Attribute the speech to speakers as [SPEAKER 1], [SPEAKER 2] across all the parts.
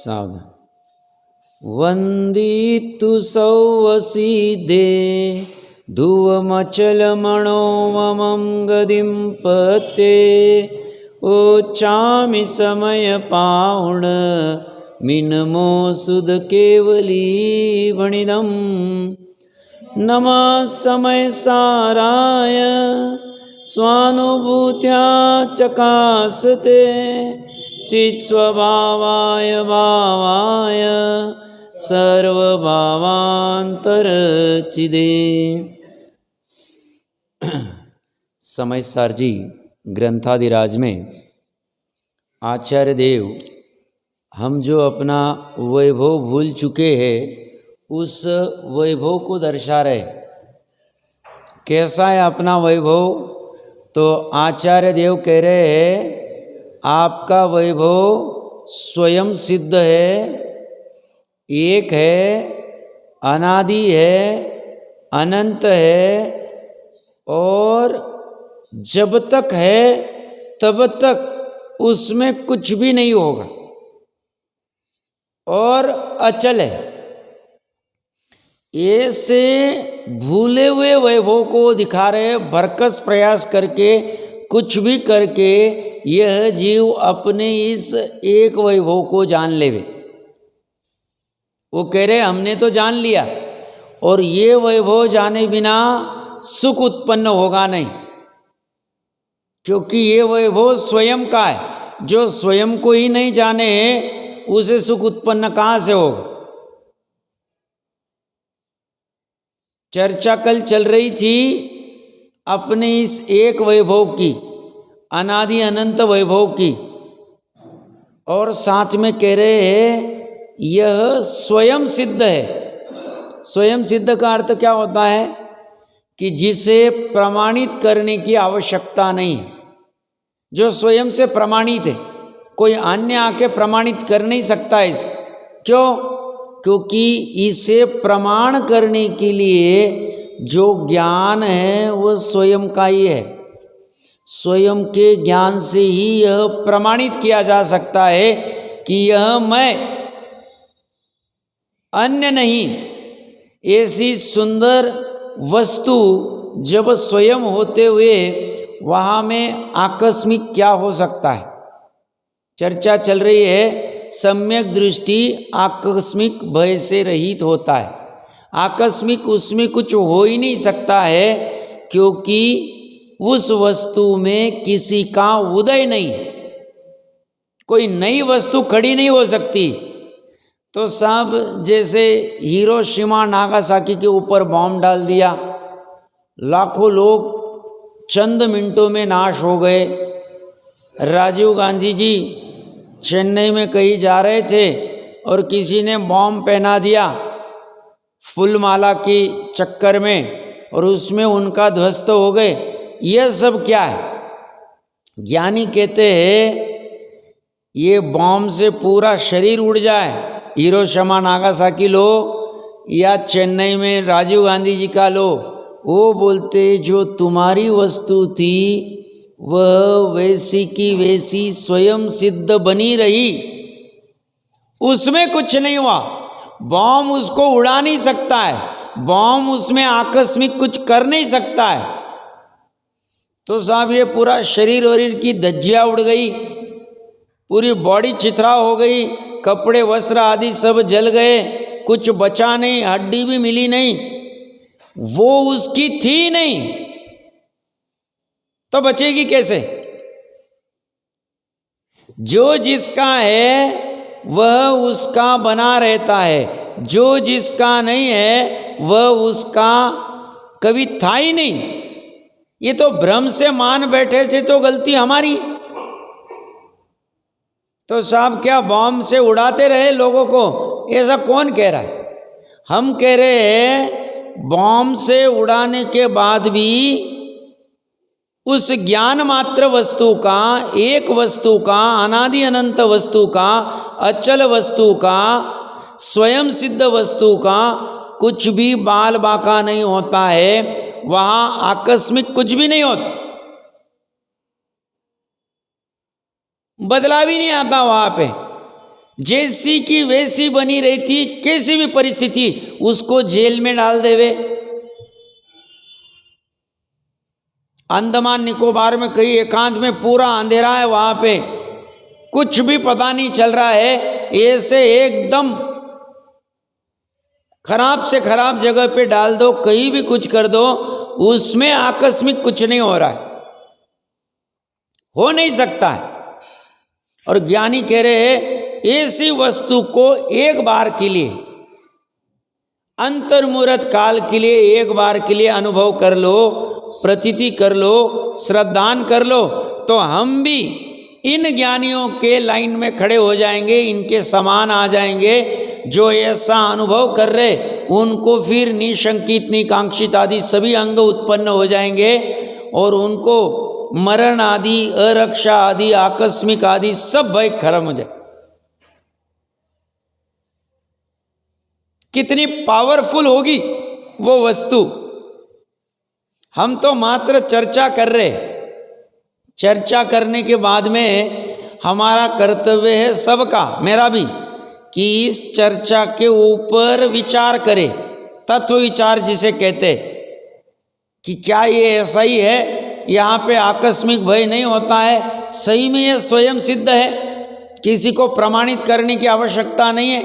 [SPEAKER 1] सावधान। वंदितु सौवसीदे धुवमचलमणो ममं गदिं पते ओचामि समय पाउण मिनमो सुध केवली वणिदम। नमः समय साराय स्वानुभूत्या चकासते चित् स्वभावाय भावाय सर्वभावांतरचिदे। समय सार जी ग्रंथादिराज में आचार्य देव हम जो अपना वैभव भूल चुके हैं उस वैभव को दर्शा रहे। कैसा है अपना वैभव? तो आचार्य देव कह रहे हैं आपका वैभव स्वयं सिद्ध है, एक है, अनादि है, अनंत है और जब तक है तब तक उसमें कुछ भी नहीं होगा और अचल है। ऐसे भूले हुए वैभव को दिखा रहे, भरकस प्रयास करके कुछ भी करके यह जीव अपने इस एक वैभव को जान लेवे। वो कह रहे हमने तो जान लिया और ये वैभव जाने बिना सुख उत्पन्न होगा नहीं, क्योंकि ये वैभव स्वयं का है। जो स्वयं को ही नहीं जाने उसे सुख उत्पन्न कहाँ से होगा? चर्चा कल चल रही थी अपने इस एक वैभव की, अनादि अनंत वैभव की, और साथ में कह रहे हैं यह स्वयं सिद्ध है। स्वयं सिद्ध का अर्थ क्या होता है? कि जिसे प्रमाणित करने की आवश्यकता नहीं है, जो स्वयं से प्रमाणित है। कोई अन्य आके प्रमाणित कर नहीं सकता इसे। क्यों? क्योंकि इसे प्रमाण करने के लिए जो ज्ञान है वह स्वयं का ही है। स्वयं के ज्ञान से ही यह प्रमाणित किया जा सकता है कि यह मैं, अन्य नहीं। ऐसी सुंदर वस्तु जब स्वयं होते हुए वहाँ में आकस्मिक क्या हो सकता है? चर्चा चल रही है सम्यक दृष्टि आकस्मिक भय से रहित होता है। आकस्मिक उसमें कुछ हो ही नहीं सकता है, क्योंकि उस वस्तु में किसी का उदय नहीं, कोई नई वस्तु खड़ी नहीं हो सकती। तो साहब जैसे हिरोशिमा नागासाकी के ऊपर बॉम्ब डाल दिया, लाखों लोग चंद मिनटों में नाश हो गए। राजीव गांधी जी चेन्नई में कहीं जा रहे थे और किसी ने बॉम्ब पहना दिया फूलमाला की चक्कर में और उसमें उनका ध्वस्त हो गए। यह सब क्या है? ज्ञानी कहते हैं ये बॉम्ब से पूरा शरीर उड़ जाए, हिरोशिमा नागासाकी लो या चेन्नई में राजीव गांधी जी का लो, वो बोलते जो तुम्हारी वस्तु थी वह वैसी की वैसी स्वयं सिद्ध बनी रही, उसमें कुछ नहीं हुआ। बॉम्ब उसको उड़ा नहीं सकता है, बॉम्ब उसमें आकस्मिक कुछ कर नहीं सकता है। तो साहब ये पूरा शरीर वरीर की धज्जियाँ उड़ गई, पूरी बॉडी चिथरा हो गई, कपड़े वस्त्र आदि सब जल गए, कुछ बचा नहीं, हड्डी भी मिली नहीं, वो उसकी थी नहीं तो बचेगी कैसे? जो जिसका है वह उसका बना रहता है, जो जिसका नहीं है वह उसका कभी था ही नहीं। ये तो भ्रम से मान बैठे थे तो गलती हमारी। तो साहब क्या बॉम्ब से उड़ाते रहे लोगों को? ऐसा कौन कह रहा है? हम कह रहे हैं बॉम्ब से उड़ाने के बाद भी उस ज्ञान मात्र वस्तु का, एक वस्तु का, अनादि अनंत वस्तु का, अचल वस्तु का, स्वयं सिद्ध वस्तु का कुछ भी बाल बाका नहीं होता है। वहाँ आकस्मिक कुछ भी नहीं होता, बदलाव ही नहीं आता वहाँ पे। जैसी की वैसी बनी रहती, कैसी भी परिस्थिति उसको जेल में डाल देवे। अंडमान निकोबार में कहीं एकांत में पूरा अंधेरा है, वहां पे कुछ भी पता नहीं चल रहा है, ऐसे एकदम खराब से खराब जगह पे डाल दो, कहीं भी कुछ कर दो, उसमें आकस्मिक कुछ नहीं हो रहा है, हो नहीं सकता है। और ज्ञानी कह रहे हैं ऐसी वस्तु को एक बार के लिए, अंतर्मुहूर्त काल के लिए, एक बार के लिए अनुभव कर लो, प्रतीति कर लो, श्रद्धान कर लो, तो हम भी इन ज्ञानियों के लाइन में खड़े हो जाएंगे, इनके समान आ जाएंगे। जो ऐसा अनुभव कर रहे उनको फिर निशंकित निकांक्षित आदि सभी अंग उत्पन्न हो जाएंगे और उनको मरण आदि, अरक्षा आदि, आकस्मिक आदि सब भय खत्म हो जाए। कितनी पावरफुल होगी वो वस्तु। हम तो मात्र चर्चा कर रहे, चर्चा करने के बाद में हमारा कर्तव्य है सबका, मेरा भी, कि इस चर्चा के ऊपर विचार करें, तत्व विचार जिसे कहते, कि क्या ये ऐसा ही है, यहाँ पे आकस्मिक भय नहीं होता है, सही में ये स्वयं सिद्ध है, किसी को प्रमाणित करने की आवश्यकता नहीं है,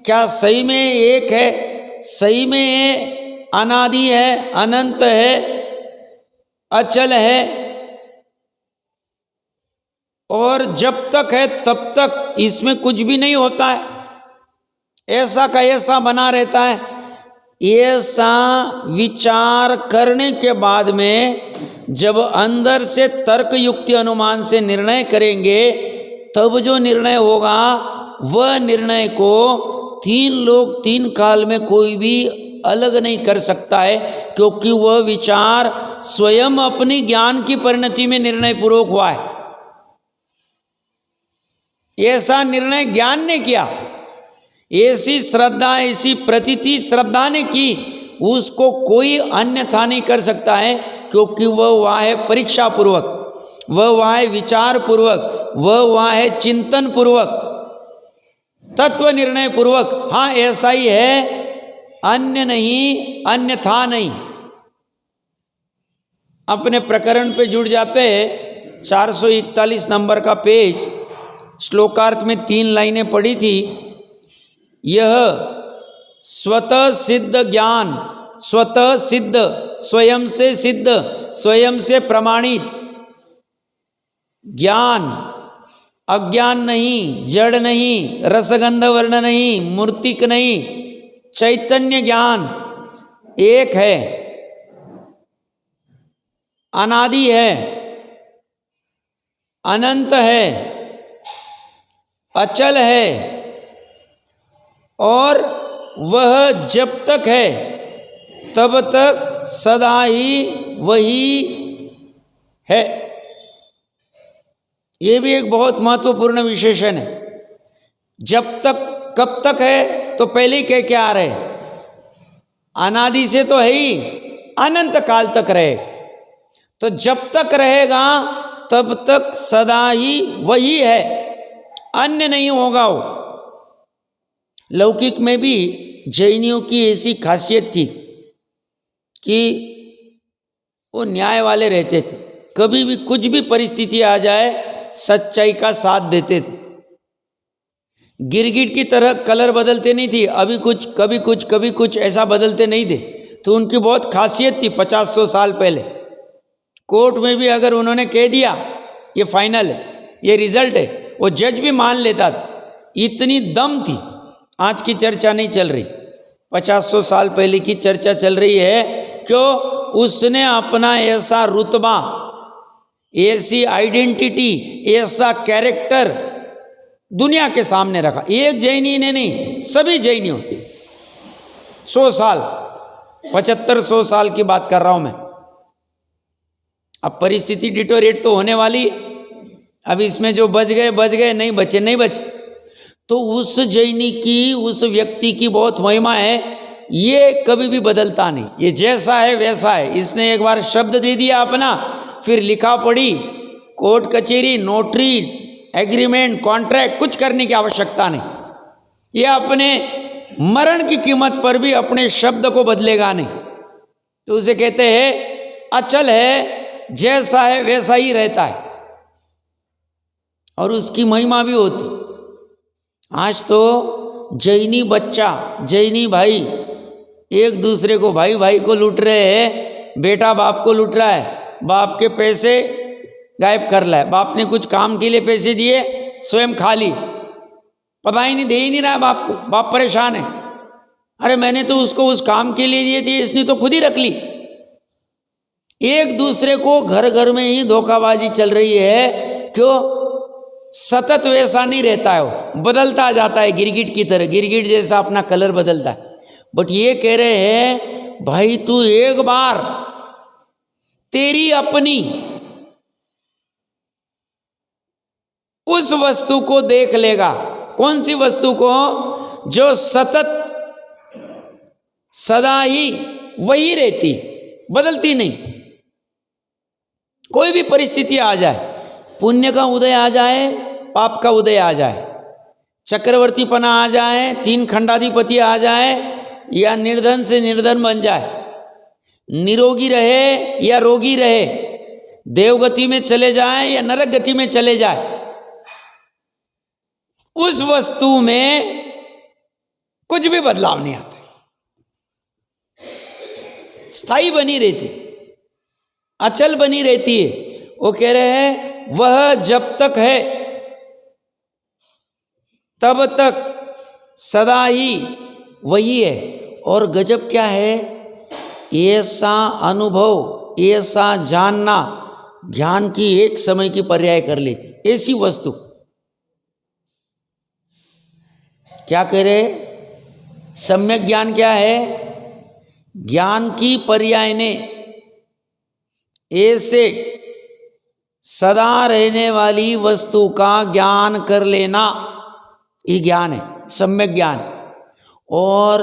[SPEAKER 1] क्या सही में एक है, सही में ये अनादि है, अनंत है, अचल है, और जब तक है तब तक इसमें कुछ भी नहीं होता है, ऐसा का ऐसा बना रहता है। ऐसा विचार करने के बाद में जब अंदर से तर्क युक्ति अनुमान से निर्णय करेंगे, तब जो निर्णय होगा वह निर्णय को तीन लोग तीन काल में कोई भी अलग नहीं कर सकता है, क्योंकि वह विचार स्वयं अपनी ज्ञान की परिणति में निर्णय पूर्वक हुआ है। ऐसा निर्णय ज्ञान ने किया, ऐसी श्रद्धा, ऐसी प्रतीति श्रद्धा ने की, उसको कोई अन्यथा नहीं कर सकता है, क्योंकि वह वहाँ है परीक्षा पूर्वक, वह वहाँ है विचार पूर्वक, वह वहाँ है चिंतन पूर्वक, तत्व निर्णय पूर्वक। हाँ, ऐसा ही है, अन्य नहीं, अन्यथा नहीं। अपने प्रकरण पे जुड़ जाते हैं, 441 नंबर का पेज, श्लोकार्थ में 3 लाइनें पढ़ी थी। यह स्वतः सिद्ध ज्ञान, स्वतः सिद्ध, स्वयं से सिद्ध, स्वयं से प्रमाणित ज्ञान, अज्ञान नहीं, जड़ नहीं, रसगंध वर्ण नहीं, मूर्तिक नहीं, चैतन्य ज्ञान एक है, अनादि है, अनंत है, अचल है, और वह जब तक है तब तक सदा ही वही है। यह भी एक बहुत महत्वपूर्ण विशेषण है। जब तक, कब तक है, तो पहले ही कह के आ रहे, अनादि से तो है ही, अनंत काल तक रहे, तो जब तक रहेगा तब तक सदा ही वही है, अन्य नहीं होगा वो। लौकिक में भी जैनियों की ऐसी खासियत थी कि वो न्याय वाले रहते थे, कभी भी कुछ भी परिस्थिति आ जाए सच्चाई का साथ देते थे। गिरगिट की तरह कलर बदलते नहीं थी, अभी कुछ कभी कुछ कभी कुछ, ऐसा बदलते नहीं थे। तो उनकी बहुत खासियत थी 50-100 साल पहले। कोर्ट में भी अगर उन्होंने कह दिया ये फाइनल है, ये रिजल्ट है, वो जज भी मान लेता था, इतनी दम थी। आज की चर्चा नहीं चल रही, 50-100 साल पहले की चर्चा चल रही है। क्यों? उसने अपना ऐसा रुतबा, ऐसी आइडेंटिटी, ऐसा कैरेक्टर दुनिया के सामने रखा। एक जैनी ने नहीं, सभी जैनियों, 100 साल, 75-100 साल की बात कर रहा हूं मैं। अब परिस्थिति डिटोरेट तो होने वाली, अब इसमें जो बच गए, नहीं बचे नहीं बचे। तो उस जैनी की, उस व्यक्ति की बहुत महिमा है, ये कभी भी बदलता नहीं, ये जैसा है वैसा है। इसने एक बार शब्द दे दिया अपना, फिर लिखा पढ़ी, कोर्ट कचहरी, नोटरी, एग्रीमेंट, कॉन्ट्रैक्ट कुछ करने की आवश्यकता नहीं। ये अपने मरण की कीमत पर भी अपने शब्द को बदलेगा नहीं। तो उसे कहते हैं अचल है, जैसा है वैसा ही रहता है, और उसकी महिमा भी होती। आज तो जैनी बच्चा, जैनी भाई एक दूसरे को, भाई भाई को लूट रहे हैं। बेटा बाप को लूट रहा है, बाप के पैसे गायब कर रहा है। बाप ने कुछ काम के लिए पैसे दिए, स्वयं खा ली, पता ही नहीं, दे ही नहीं रहा है बाप को। बाप परेशान है, अरे मैंने तो उसको उस काम के लिए दिए थे, इसने तो खुद ही रख ली। एक दूसरे को घर घर में ही धोखाबाजी चल रही है। क्यों? सतत वैसा नहीं रहता है, वो बदलता जाता है, गिरगिट की तरह, गिरगिट जैसा अपना कलर बदलता है। बट ये कह रहे हैं भाई तू एक बार तेरी अपनी उस वस्तु को देख लेगा। कौन सी वस्तु को? जो सतत सदा ही वही रहती, बदलती नहीं। कोई भी परिस्थिति आ जाए, पुण्य का उदय आ जाए, पाप का उदय आ जाए, चक्रवर्तीपना आ जाए, 3 खंडाधिपति आ जाए, या निर्धन से निर्धन बन जाए, निरोगी रहे या रोगी रहे, देवगति में चले जाए या नरक गति में चले जाए, उस वस्तु में कुछ भी बदलाव नहीं आता, स्थायी बनी रहती, अचल बनी रहती है। वो कह रहे हैं वह जब तक है तब तक सदा ही वही है। और गजब क्या है, ऐसा अनुभव, ऐसा जानना, ज्ञान की एक समय की पर्याय कर लेती, ऐसी वस्तु। क्या कह रहे? सम्यक ज्ञान क्या है? ज्ञान की पर्याय ने ऐसे सदा रहने वाली वस्तु का ज्ञान कर लेना, ये ज्ञान है, सम्यक ज्ञान। और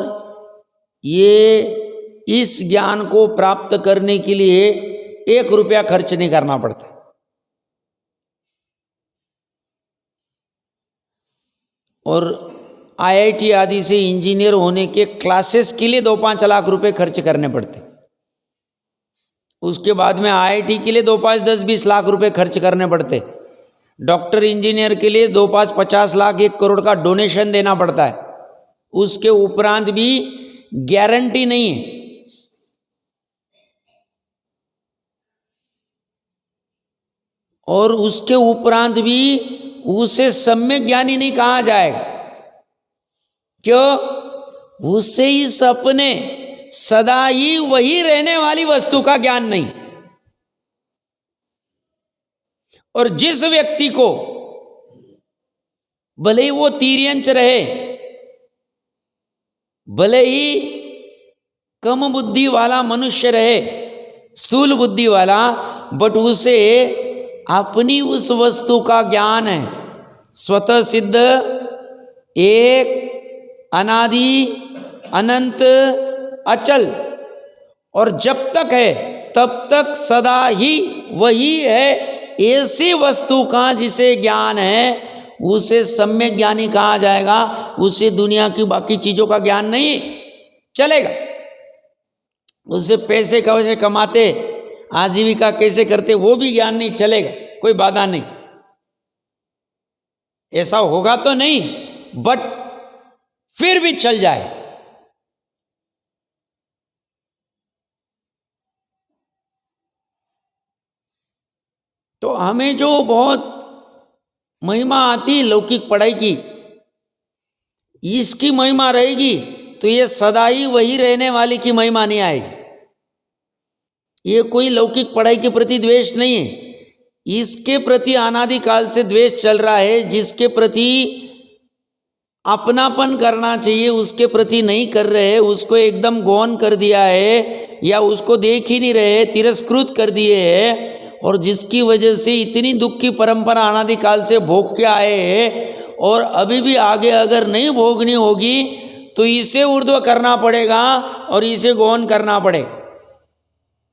[SPEAKER 1] ये इस ज्ञान को प्राप्त करने के लिए 1 रुपया खर्च नहीं करना पड़ता। और IIT आदि से इंजीनियर होने के क्लासेस के लिए 2-5 लाख रुपए खर्च करने पड़ते। उसके बाद में IIT के लिए 2-5, 10-20 लाख रुपए खर्च करने पड़ते। डॉक्टर इंजीनियर के लिए 2-5, 50 लाख, 1 करोड़ का डोनेशन देना पड़ता है। उसके उपरांत भी गारंटी नहीं है। और उसके उपरांत भी उसे सम्यक ज्ञानी नहीं कहा जाएगा। क्यों? उसे इस अपने सदा ही वही रहने वाली वस्तु का ज्ञान नहीं। और जिस व्यक्ति को भले ही वो तिर्यंच रहे, भले ही कम बुद्धि वाला मनुष्य रहे, स्थूल बुद्धि वाला, बट उसे अपनी उस वस्तु का ज्ञान है, स्वतः सिद्ध, एक, अनादि, अनंत, अचल, और जब तक है तब तक सदा ही वही है। ऐसी वस्तु का जिसे ज्ञान है उसे सम्यक ज्ञानी कहा जाएगा। उसे दुनिया की बाकी चीजों का ज्ञान नहीं चलेगा। उससे पैसे कैसे कमाते, आजीविका कैसे करते, वो भी ज्ञान नहीं चलेगा, कोई बाधा नहीं। ऐसा होगा तो नहीं, बट फिर भी चल जाए। तो हमें जो बहुत महिमा आती लौकिक पढ़ाई की, इसकी महिमा रहेगी तो ये सदा ही वही रहने वाली की महिमा नहीं आएगी। ये कोई लौकिक पढ़ाई के प्रति द्वेष नहीं है, इसके प्रति अनादि काल से द्वेष चल रहा है। जिसके प्रति अपनापन करना चाहिए उसके प्रति नहीं कर रहे, उसको एकदम गौण कर दिया है, या उसको देख ही नहीं रहे, तिरस्कृत कर दिए है। और जिसकी वजह से इतनी दुख की परंपरा अनादि काल से भोग के आए हैं, और अभी भी आगे अगर नहीं भोगनी होगी तो इसे ऊर्ध्व करना पड़ेगा और इसे गौण करना पड़ेगा।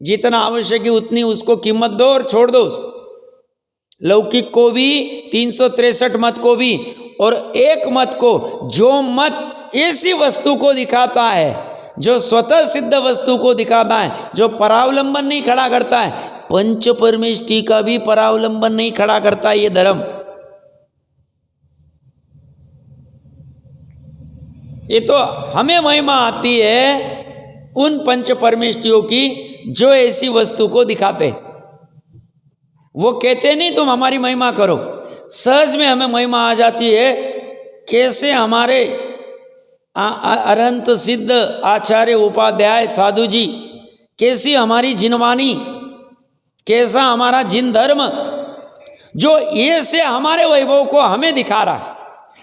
[SPEAKER 1] जितना आवश्यक है उतनी उसको कीमत दो और छोड़ दो उसको। लौकिक को भी, 363 मत को भी, और एक मत को, जो मत ऐसी वस्तु को दिखाता है, जो स्वतः सिद्ध वस्तु को दिखाता है, जो परावलंबन नहीं खड़ा करता है, पंच परमेष्टि का भी परावलंबन नहीं खड़ा करता है ये धर्म। ये तो हमें महिमा आती है उन पंच परमेष्टियों की जो ऐसी वस्तु को दिखाते। वो कहते नहीं तुम हमारी महिमा करो, सहज में हमें महिमा आ जाती है। कैसे हमारे अरंत सिद्ध आचार्य उपाध्याय साधु जी, कैसी हमारी जिनवाणी, कैसा हमारा जिन धर्म, जो ये से हमारे वैभव को हमें दिखा रहा है,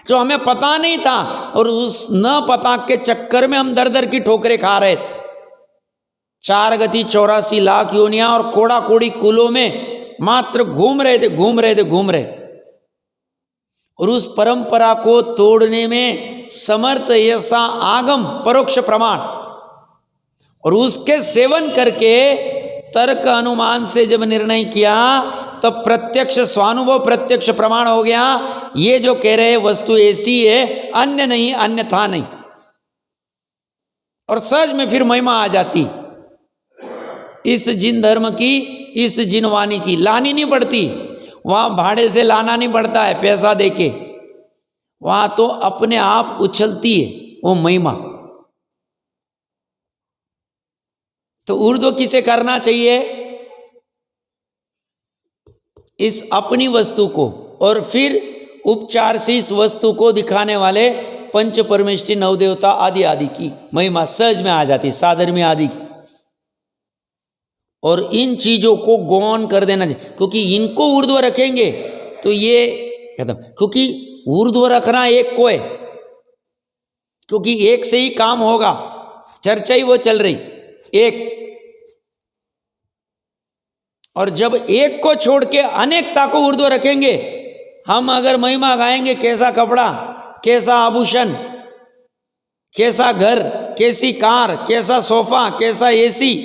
[SPEAKER 1] जो हमें पता नहीं था, और उस न पता के चक्कर में हम दर दर की ठोकरें खा रहे थे। 4 गति 84 लाख योनियां और कोड़ा कोड़ी कुलों में मात्र घूम रहे। और उस परंपरा को तोड़ने में समर्थ ऐसा आगम परोक्ष प्रमाण, और उसके सेवन करके तर्क अनुमान से जब निर्णय किया तब प्रत्यक्ष स्वानुभव प्रत्यक्ष प्रमाण हो गया। ये जो कह रहे वस्तु ऐसी है, अन्य नहीं, अन्यथा नहीं, और सहज में फिर महिमा आ जाती इस जिन धर्म की, इस जिन वाणी की। लानी नहीं पड़ती वहां, भाड़े से लाना नहीं पड़ता है पैसा देके, वहां तो अपने आप उछलती है वो महिमा। तो ऊर्ध्व किसे करना चाहिए? इस अपनी वस्तु को, और फिर उपचार से इस वस्तु को दिखाने वाले पंच परमेष्टि नवदेवता आदि आदि की महिमा सहज में आ जाती, साधर्मी आदि की। और इन चीजों को गौण कर देना चाहिए, क्योंकि इनको ऊर्ध्व रखेंगे तो ये खत्म। क्योंकि ऊर्ध्व रखना एक को है, क्योंकि एक से ही काम होगा, चर्चा ही वो चल रही एक। और जब एक को छोड़ के अनेकता को ऊर्ध्व रखेंगे, हम अगर महिमा गाएंगे, कैसा कपड़ा, कैसा आभूषण, कैसा घर, कैसी कार, कैसा सोफा, कैसा एसी,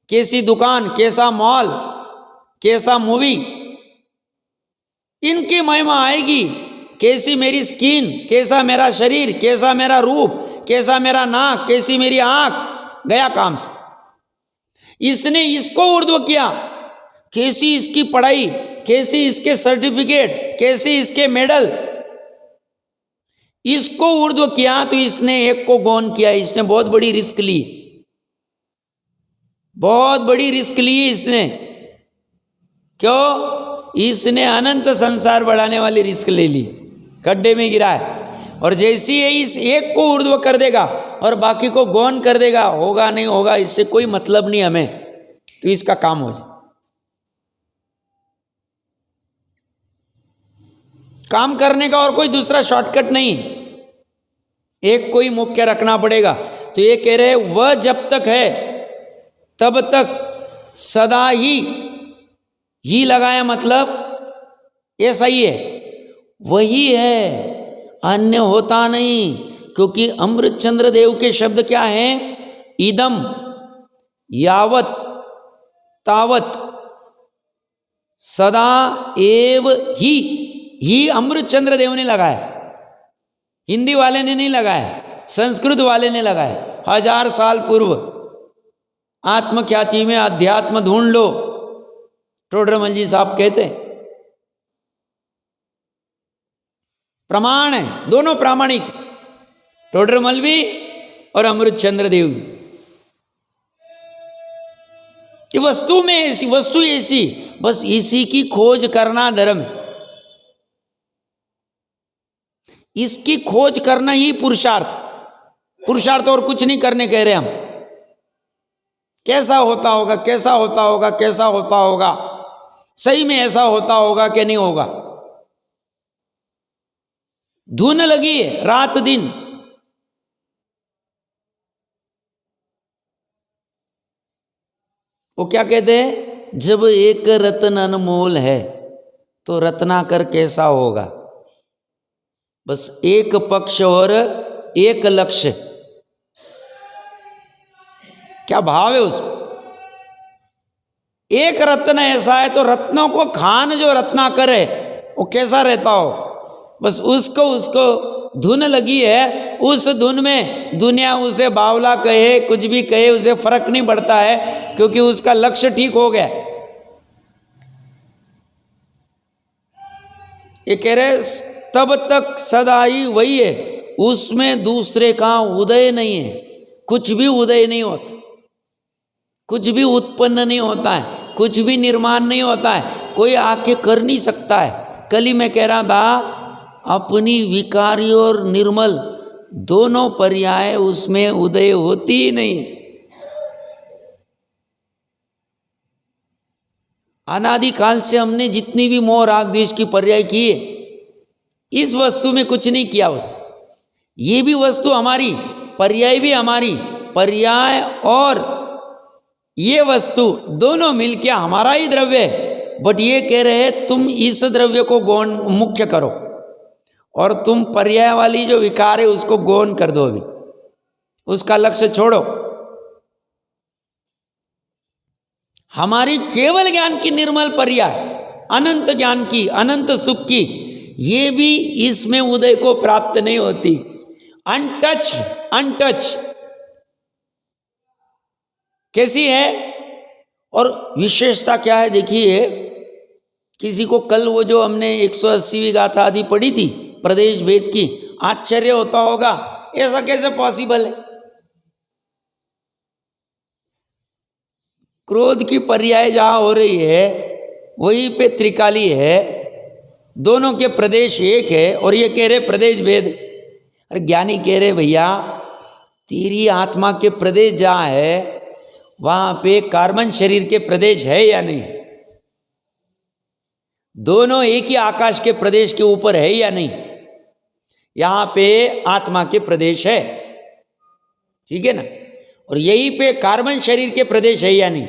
[SPEAKER 1] कैसी दुकान, कैसा मॉल, कैसा मूवी, इनकी महिमा आएगी। कैसी मेरी स्किन, कैसा मेरा शरीर, कैसा मेरा रूप, कैसा मेरा नाक, कैसी मेरी आंख, गया काम से। इसने इसको ऊर्ध्व किया, कैसी इसकी पढ़ाई, कैसी इसके सर्टिफिकेट, कैसी इसके मेडल, इसको ऊर्ध्व किया तो इसने एक को गौण किया। इसने बहुत बड़ी रिस्क ली, बहुत बड़ी रिस्क ली इसने। क्यों? इसने अनंत संसार बढ़ाने वाली रिस्क ले ली, गड्ढे में गिरा है। और जैसे ही इस एक को ऊर्ध्व कर देगा और बाकी को गौण कर देगा, होगा नहीं होगा इससे कोई मतलब नहीं हमें, तो इसका काम हो जाए। काम करने का और कोई दूसरा शॉर्टकट नहीं, एक को ही मुख्य रखना पड़ेगा। तो ये कह रहे वह जब तक है तब तक सदा ही लगाया, मतलब ऐसा ही है, वही है, अन्य होता नहीं। क्योंकि अमृतचंद्र देव के शब्द क्या हैं? इदम यावत तावत सदा एव ही अमृतचंद्र देव ने लगाया, हिंदी वाले ने नहीं लगाया, संस्कृत वाले ने लगाया। 1000 साल पूर्व आत्मख्याति में अध्यात्म ढूंढ लो, टोडरमल जी साहब कहते हैं। प्रमाण है, दोनों प्रामाणिक, टोडरमल भी और अमृतचंद्र देव भी। ये वस्तु में ऐसी, वस्तु ऐसी, बस इसी की खोज करना धर्म, इसकी खोज करना ही पुरुषार्थ और कुछ नहीं करने कह रहे हम। कैसा होता होगा, कैसा होता होगा, कैसा होता होगा, सही में ऐसा होता होगा कि नहीं होगा। धुन लगी है रात दिन, वो क्या कहते हैं? जब एक रत्न अनमोल है तो रत्नाकर कैसा होगा। बस एक पक्ष और एक लक्ष्य, क्या भाव है उसमें। एक रत्न ऐसा है तो रत्नों को खान जो रत्नाकर है वो कैसा रहता हो, बस उसको धुन लगी है, उस धुन में दुनिया उसे बावला कहे कुछ भी कहे उसे फर्क नहीं पड़ता है, क्योंकि उसका लक्ष्य ठीक हो गया। ये कह रहे तब तक सदा ही वही है, उसमें दूसरे का उदय नहीं है, कुछ भी उदय नहीं होता, कुछ भी उत्पन्न नहीं होता है, कुछ भी निर्माण नहीं होता है, कोई आके कर नहीं सकता है। कल ही मैं कह रहा था अपनी विकारी और निर्मल दोनों पर्याय उसमें उदय होती ही नहीं। अनादिकाल से हमने जितनी भी मोह राग द्वेष की पर्याय की है, इस वस्तु में कुछ नहीं किया उस, ये भी वस्तु हमारी, पर्याय भी हमारी, पर्याय और ये वस्तु दोनों मिलके हमारा ही द्रव्य है। बट ये कह रहे हैं तुम इस द्रव्य को गौण मुख्य करो और तुम पर्याय वाली जो विकार है उसको गौण कर दो, अभी उसका लक्ष्य छोड़ो। हमारी केवल ज्ञान की निर्मल पर्याय, अनंत ज्ञान की, अनंत सुख की, ये भी इसमें उदय को प्राप्त नहीं होती। अनटच, अनटच कैसी है और विशेषता क्या है देखिए। किसी को कल वो जो हमने 180वीं गाथा आदि पढ़ी थी प्रदेश भेद की, आश्चर्य होता होगा ऐसा कैसे पॉसिबल है। क्रोध की पर्याय जहां हो रही है वहीं पे त्रिकाली है, दोनों के प्रदेश एक है और ये कह रहे प्रदेश भेद। अरे ज्ञानी कह रहे भैया तेरी आत्मा के प्रदेश जहां है वहां पे कार्बन शरीर के प्रदेश है या नहीं, दोनों एक ही आकाश के प्रदेश के ऊपर है या नहीं, यहां पे आत्मा के प्रदेश है, ठीक है ना। और यहीं पे कार्बन शरीर के प्रदेश है या नहीं,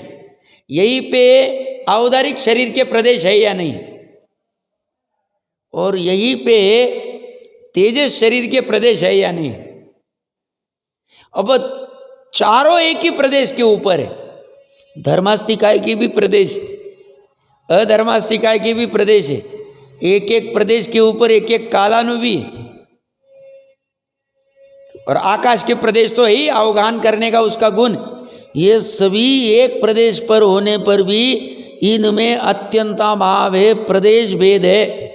[SPEAKER 1] यहीं पे औदारिक शरीर के प्रदेश है या नहीं, और यहीं पे तेजस शरीर के प्रदेश है या नहीं। अब चारों एक ही प्रदेश के ऊपर है। धर्मास्तिकाय की भी प्रदेश, अधर्मास्तिकाय की भी प्रदेश है, एक एक प्रदेश के ऊपर एक एक कालानुबी, और आकाश के प्रदेश तो है ही अवगाहन करने का उसका गुण। ये सभी एक प्रदेश पर होने पर भी इनमें अत्यंताभाव है, प्रदेश भेद है।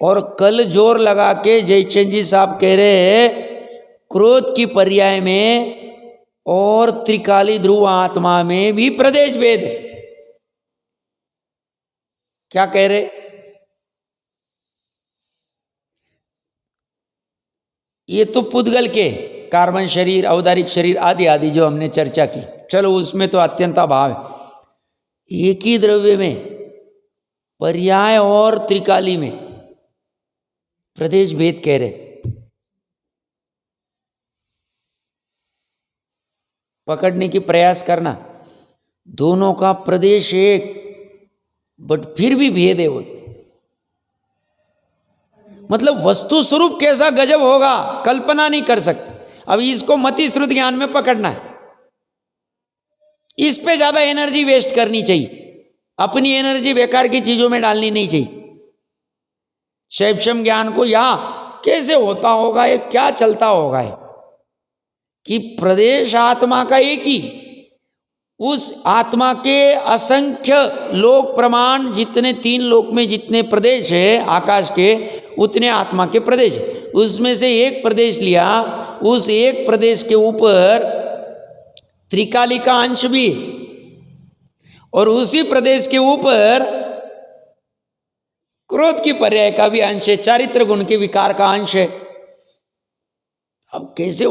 [SPEAKER 1] और कल जोर लगा के जयचंद जी साहब कह रहे हैं क्रोध की पर्याय में और त्रिकाली ध्रुव आत्मा में भी प्रदेश भेद है। क्या कह रहे, ये तो पुद्गल के कार्बन शरीर, औदारिक शरीर आदि आदि जो हमने चर्चा की, चलो उसमें तो अत्यंताभाव है। एक ही द्रव्य में पर्याय और त्रिकाली में प्रदेश भेद कह रहे। पकड़ने की प्रयास करना, दोनों का प्रदेश एक बट फिर भी भेद है वो। मतलब वस्तु स्वरूप कैसा गजब होगा कल्पना नहीं कर सकते। अब इसको मति श्रुत ज्ञान में पकड़ना है, इस पे ज्यादा एनर्जी वेस्ट करनी चाहिए, अपनी एनर्जी बेकार की चीजों में डालनी नहीं चाहिए। शैवशम ज्ञान को यहां कैसे होता होगा, ये क्या चलता होगा, ये कि प्रदेश आत्मा का एक ही, उस आत्मा के असंख्य लोक प्रमाण, जितने तीन लोक में जितने प्रदेश है आकाश के उतने आत्मा के प्रदेश, उसमें से एक प्रदेश लिया, उस एक प्रदेश के ऊपर त्रिकाली का अंश भी, और उसी प्रदेश के ऊपर क्रोध की पर्याय का भी अंश है, चारित्र गुण के विकार का अंश है। अब कैसे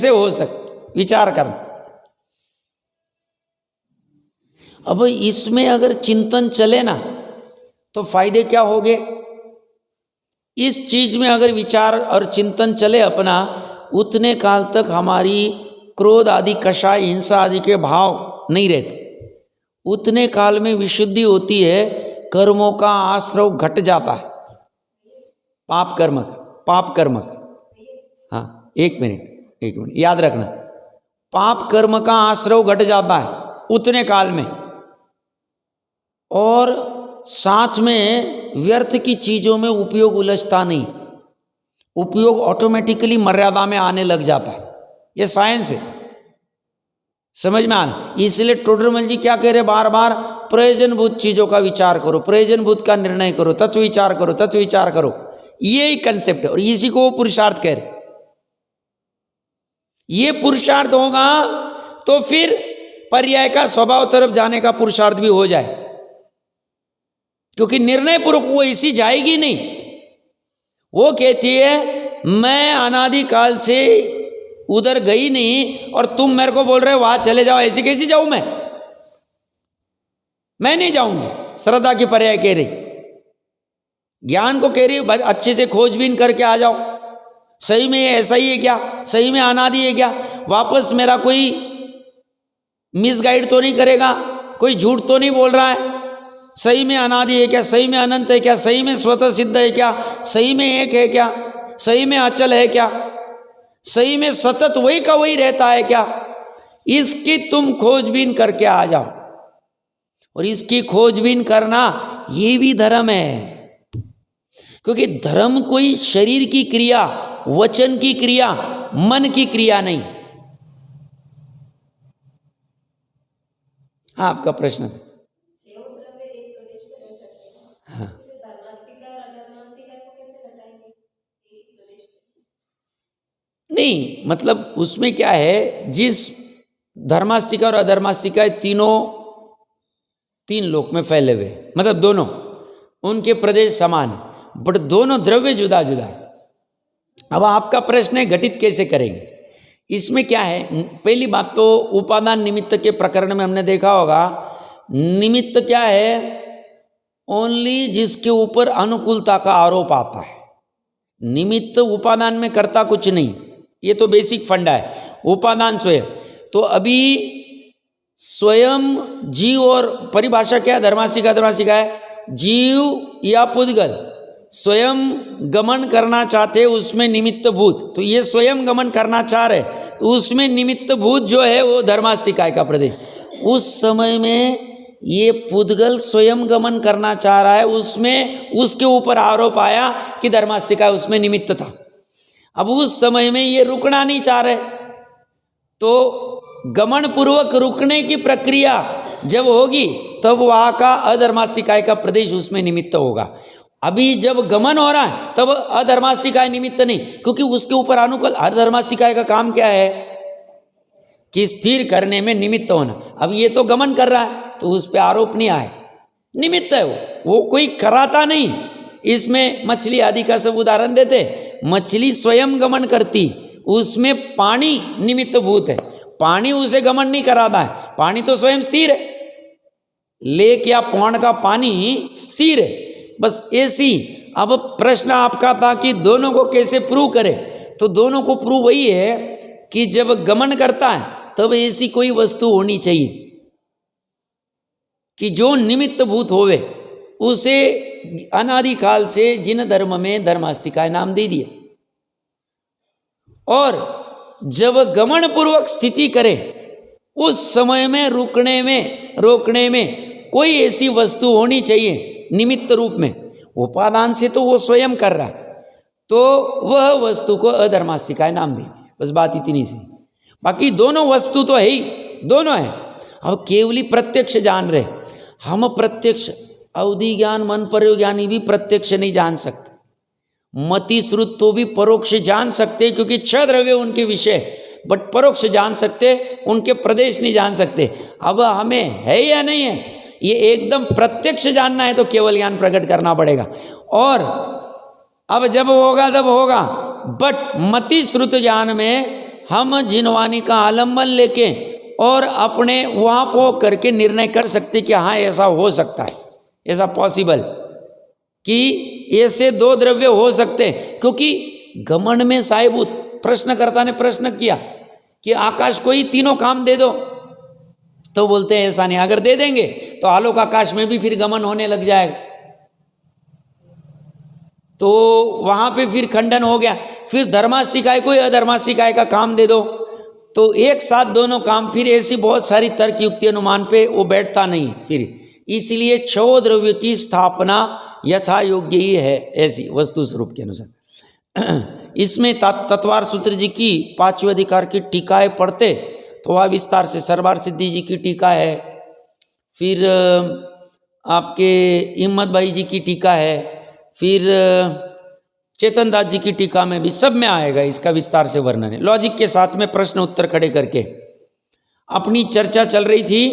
[SPEAKER 1] हो विचार करना। अब इसमें अगर चिंतन चले ना तो फायदे क्या होंगे। इस चीज में अगर विचार और चिंतन चले अपना, उतने काल तक हमारी क्रोध आदि कषाय हिंसा आदि के भाव नहीं रहते, उतने काल में विशुद्धि होती है, कर्मों का आश्रव घट जाता है, पाप कर्म का। हाँ एक मिनट याद रखना, पाप कर्म का आश्रव घट जाता है। उतने काल में, और साथ में व्यर्थ की चीजों में उपयोग उलझता नहीं, उपयोग ऑटोमेटिकली मर्यादा में आने लग जाता है। ये साइंस है, समझ में आना। इसलिए टोडरमल जी क्या कह रहे बार बार, प्रयोजनभूत चीजों का विचार करो, प्रयोजनभूत का निर्णय करो, तत्व विचार करो, तत्व विचार करो। यही कंसेप्ट है और इसी को वो पुरुषार्थ कह रहे। ये पुरुषार्थ होगा तो फिर पर्याय का स्वभाव तरफ जाने का पुरुषार्थ भी हो जाए, क्योंकि निर्णय पूर्वक वो ऐसी जाएगी नहीं। वो कहती है मैं अनादिकाल से उधर गई नहीं और तुम मेरे को बोल रहे हो वहां चले जाओ, ऐसी कैसी जाऊं मैं नहीं जाऊंगी। श्रद्धा की पर्याय कह रही, ज्ञान को कह रही अच्छे से खोजबीन करके आ जाओ, सही में ये ऐसा ही है क्या, सही में अनादि है क्या, वापस मेरा कोई मिसगाइड तो नहीं करेगा, कोई झूठ तो नहीं बोल रहा है, सही में अनादि है क्या, सही में अनंत है क्या, सही में स्वतः सिद्ध है क्या, सही में एक है क्या, सही में अचल है क्या, सही में सतत वही का वही रहता है क्या। इसकी तुम खोजबीन करके आ जाओ। और इसकी खोजबीन करना ये भी धर्म है, क्योंकि धर्म कोई शरीर की क्रिया, वचन की क्रिया, मन की क्रिया नहीं। हाँ, आपका प्रश्न था। हाँ, नहीं मतलब उसमें क्या है, जिस धर्मास्तिका और अधर्मास्तिका तीनों तीन लोक में फैले हुए, मतलब दोनों उनके प्रदेश समान है, बट दोनों द्रव्य जुदा जुदा है। अब आपका प्रश्न है घटित कैसे करेंगे। इसमें क्या है, पहली बात तो उपादान निमित्त के प्रकरण में हमने देखा होगा, निमित्त क्या है, ओनली जिसके ऊपर अनुकूलता का आरोप आता है। निमित्त उपादान में करता कुछ नहीं, ये तो बेसिक फंडा है। उपादान स्वयं, तो अभी स्वयं जीव, और परिभाषा क्या है धर्मास्तिका है, जीव या पुद्गल स्वयं गमन करना चाहते उसमें निमित्त भूत, तो ये स्वयं गमन करना चाह रहे, तो उसमें निमित्त भूत जो है वो धर्मास्तिका का प्रदेश। उस समय में ये पुद्गल स्वयं गमन करना चाह रहा है, उसमें उसके ऊपर आरोप आया कि धर्मास्तिका उसमें निमित्त था। अब उस समय में ये रुकना नहीं चाह रहे, तो गमन पूर्वक रुकने की प्रक्रिया जब होगी तब वहां का अधर्मास्तिकाय का प्रदेश उसमें निमित्त होगा। अभी जब गमन हो रहा है तब अधर्मास्तिकाय निमित्त नहीं, क्योंकि उसके ऊपर अनुकूल। अधर्मास्तिकाय का काम क्या है कि स्थिर करने में निमित्त होना। अब ये तो गमन कर रहा है तो उस पर आरोप नहीं आए, निमित्त है वो कोई कराता नहीं। इसमें मछली आदि का सब उदाहरण देते, मछली स्वयं गमन करती, उसमें पानी निमित्त भूत है, पानी उसे गमन नहीं कराता है, पानी तो स्वयं स्थिर है। लेक या पौंड का पानी स्थिर है, बस ऐसी। अब प्रश्न आपका था कि दोनों को कैसे प्रूव करें, तो दोनों को प्रूव वही है कि जब गमन करता है तब ऐसी कोई वस्तु होनी चाहिए कि जो निमित्त भूत होवे। उसे अनादिकाल से जिन धर्म में धर्मास्तिकाय नाम दे दिए। और जब गमन पूर्वक स्थिति करे उस समय में रोकने में कोई ऐसी वस्तु होनी चाहिए निमित्त रूप में। उपादान से तो वो स्वयं कर रहा है, तो वह वस्तु को अधर्मास्तिकाय नाम दे। बस बात इतनी सी, बाकी दोनों वस्तु तो है ही, दोनों है। अब केवली प्रत्यक्ष जान रहे हम, प्रत्यक्ष अवधि ज्ञान मन पर ज्ञानी भी प्रत्यक्ष नहीं जान सकते, मति श्रुत तो भी परोक्ष जान सकते, क्योंकि 6 द्रव्य उनके विषय, बट परोक्ष जान सकते, उनके प्रदेश नहीं जान सकते। अब हमें है या नहीं है, ये एकदम प्रत्यक्ष जानना है तो केवल ज्ञान प्रकट करना पड़ेगा। और अब जब होगा तब होगा, बट मति श्रुत ज्ञान में हम जिनवानी का आलम्बन लेके और अपने वहाँ पो करके निर्णय कर सकते कि हाँ ऐसा हो सकता है, ऐसा पॉसिबल कि ऐसे 2 द्रव्य हो सकते। क्योंकि गमन में साहिबूत प्रश्नकर्ता ने प्रश्न किया कि आकाश को ही तीनों काम दे दो, तो बोलते हैं ऐसा नहीं, अगर दे देंगे तो आलोक आकाश में भी फिर गमन होने लग जाएगा, तो वहां पे फिर खंडन हो गया। फिर धर्मास्तिकाय को अधर्मास्तिकाय का काम दे दो, तो एक साथ दोनों काम, फिर ऐसी बहुत सारी तर्क युक्ति अनुमान पे वो बैठता नहीं फिर, इसलिए छह द्रव्य की स्थापना यथा योग्य ही है ऐसी वस्तु स्वरूप के अनुसार। इसमें तत्वार सूत्र जी की पांचवें अधिकार की टीकाएं पढ़ते तो वह विस्तार से सरबार सिद्धि जी की टीका है, फिर आपके हिम्मत भाई जी की टीका है, फिर चेतन दास जी की टीका में भी, सब में आएगा इसका विस्तार से वर्णन है, लॉजिक के साथ में प्रश्न उत्तर खड़े करके। अपनी चर्चा चल रही थी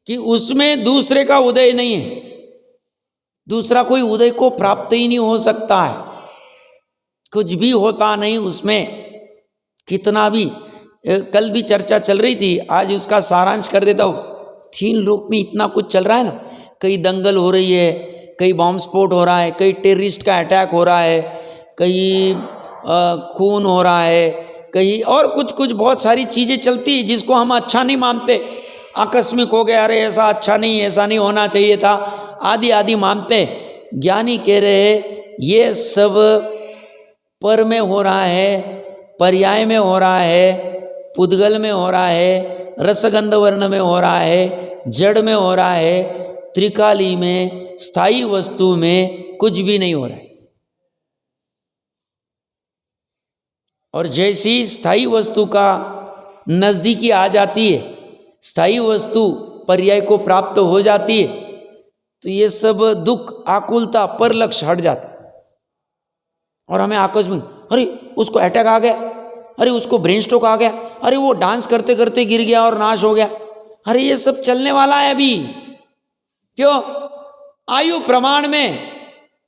[SPEAKER 1] कि उसमें दूसरे का उदय नहीं है, दूसरा कोई उदय को प्राप्त ही नहीं हो सकता है, कुछ भी होता नहीं उसमें, कितना भी। कल भी चर्चा चल रही थी, आज उसका सारांश कर देता हूँ। 3 लोक में इतना कुछ चल रहा है ना, कहीं दंगल हो रही है, कहीं बॉम्ब स्फोट हो रहा है, कहीं टेररिस्ट का अटैक हो रहा है, कहीं खून हो रहा है, कहीं और कुछ कुछ बहुत सारी चीज़ें चलती हैं जिसको हम अच्छा नहीं मानते, आकस्मिक हो गया, अरे ऐसा अच्छा नहीं, ऐसा नहीं होना चाहिए था, आदि आदि मानते। ज्ञानी कह रहे ये सब पर में हो रहा है, पर्याय में हो रहा है, पुद्गल में हो रहा है, रसगंध वर्ण में हो रहा है, जड़ में हो रहा है, त्रिकाली में, स्थायी वस्तु में कुछ भी नहीं हो रहा है। और जैसी स्थायी वस्तु का नजदीकी आ जाती है, स्थायी वस्तु पर्याय को प्राप्त हो जाती है, तो ये सब दुख, आकुलता, परलक्ष्य हट जाता है। और हमें आकस्मिक, अरे उसको अटैक आ गया, अरे उसको ब्रेन स्ट्रोक आ गया, अरे वो डांस करते करते गिर गया और नाश हो गया, अरे ये सब चलने वाला है अभी, क्यों? आयु प्रमाण में,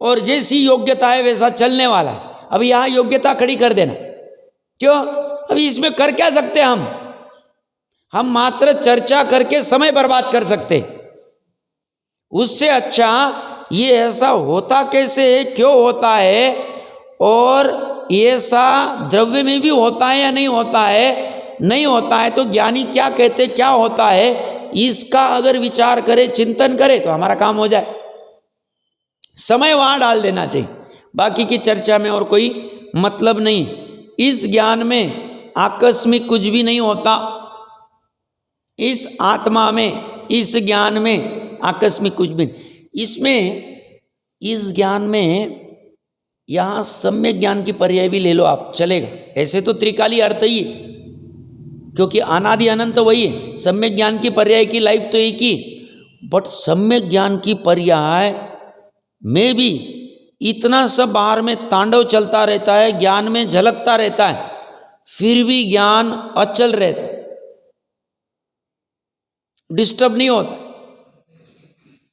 [SPEAKER 1] और जैसी योग्यता है वैसा चलने वाला है। अभी यहाँ योग्यता खड़ी कर देना, क्यों? अभी इसमें कर क्या सकते हम मात्र चर्चा करके समय बर्बाद कर सकते। उससे अच्छा ये ऐसा होता कैसे है, क्यों होता है, और ऐसा द्रव्य में भी होता है या नहीं होता है, नहीं होता है तो ज्ञानी क्या कहते, क्या होता है, इसका अगर विचार करे, चिंतन करे तो हमारा काम हो जाए। समय वहां डाल देना चाहिए, बाकी की चर्चा में और कोई मतलब नहीं। इस ज्ञान में आकस्मिक कुछ भी नहीं होता, इस आत्मा में, इस ज्ञान में आकस्मिक कुछ भी नहीं। इसमें, इस ज्ञान में यहाँ सम्यक ज्ञान की पर्याय भी ले लो आप, चलेगा। ऐसे तो त्रिकाली अर्थ ही है, क्योंकि अनादि अनंत वही है। सम्यक ज्ञान की पर्याय की लाइफ तो एक ही, बट सम्यक ज्ञान की पर्याय में भी इतना सब बाहर में तांडव चलता रहता है, ज्ञान में झलकता रहता है, फिर भी ज्ञान अचल रहता है, डिस्टर्ब नहीं होता।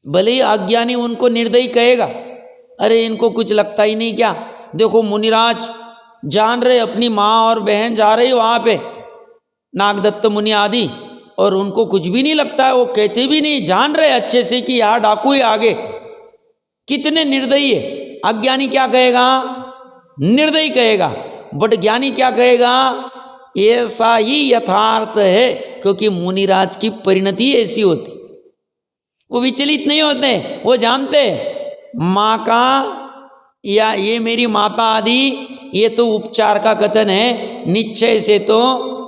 [SPEAKER 1] भले ही अज्ञानी उनको निर्दयी कहेगा, अरे इनको कुछ लगता ही नहीं क्या, देखो मुनिराज जान रहे, अपनी माँ और बहन जा रही वहाँ पे, नागदत्त मुनि आदि, और उनको कुछ भी नहीं लगता है, वो कहते भी नहीं, जान रहे अच्छे से कि यहाँ डाकू ही आगे, कितने निर्दयी है। अज्ञानी क्या कहेगा, निर्दयी कहेगा, बट ज्ञानी क्या कहेगा, ऐसा ही यथार्थ है, क्योंकि मुनिराज की परिणति ऐसी होती, वो विचलित नहीं होते, वो जानते माँ का या ये मेरी माता आदि, ये तो उपचार का कथन है, निश्चय से तो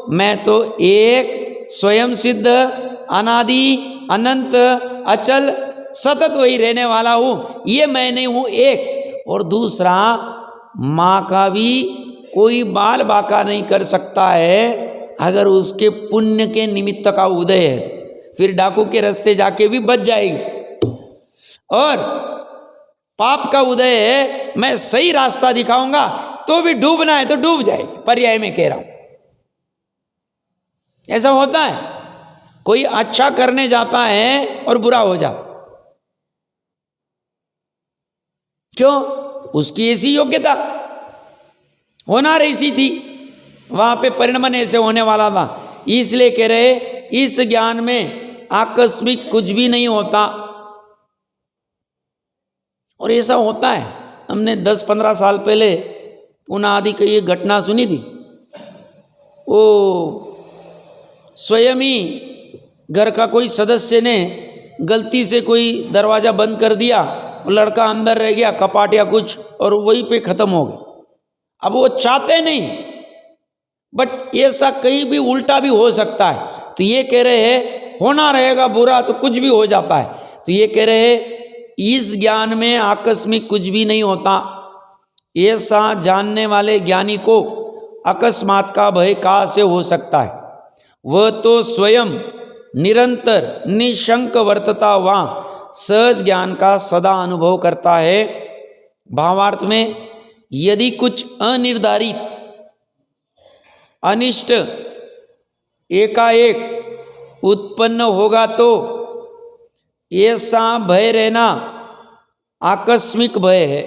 [SPEAKER 1] मैं तो एक स्वयं सिद्ध, अनादि, अनंत, अचल, सतत वही रहने वाला हूँ, ये मैं नहीं हूँ एक। और दूसरा, माँ का भी कोई बाल बाका नहीं कर सकता है, अगर उसके पुण्य के निमित्त का उदय है, फिर डाकू के रास्ते जाके भी बच जाएगी। और पाप का उदय है, मैं सही रास्ता दिखाऊंगा तो भी डूबना है तो डूब जाएगी, पर्याय में कह रहा हूं। ऐसा होता है, कोई अच्छा करने जाता है और बुरा हो जाता, क्यों? उसकी ऐसी योग्यता, होना ऐसी थी, वहां पे परिणमन ऐसे होने वाला था, इसलिए कह रहे इस ज्ञान में आकस्मिक कुछ भी नहीं होता। और ऐसा होता है, हमने 10-15 साल पहले पूना आदि की ये घटना सुनी थी। वो स्वयं ही घर का कोई सदस्य ने गलती से कोई दरवाज़ा बंद कर दिया, वो लड़का अंदर रह गया, कपाट या कुछ, और वहीं पे ख़त्म हो गया। अब वो चाहते नहीं, बट ऐसा कहीं भी उल्टा भी हो सकता है। तो ये कह रहे हैं होना रहेगा बुरा तो कुछ भी हो जाता है। तो ये कह रहे हैं इस ज्ञान में आकस्मिक कुछ भी नहीं होता। ऐसा जानने वाले ज्ञानी को अकस्मात का भय कहाँ से हो सकता है? वह तो स्वयं निरंतर निशंक वर्तता हुआ सहज ज्ञान का सदा अनुभव करता है। भावार्थ में यदि कुछ अनिर्धारित अनिष्ट एकाएक उत्पन्न होगा तो ऐसा भय रहना आकस्मिक भय है।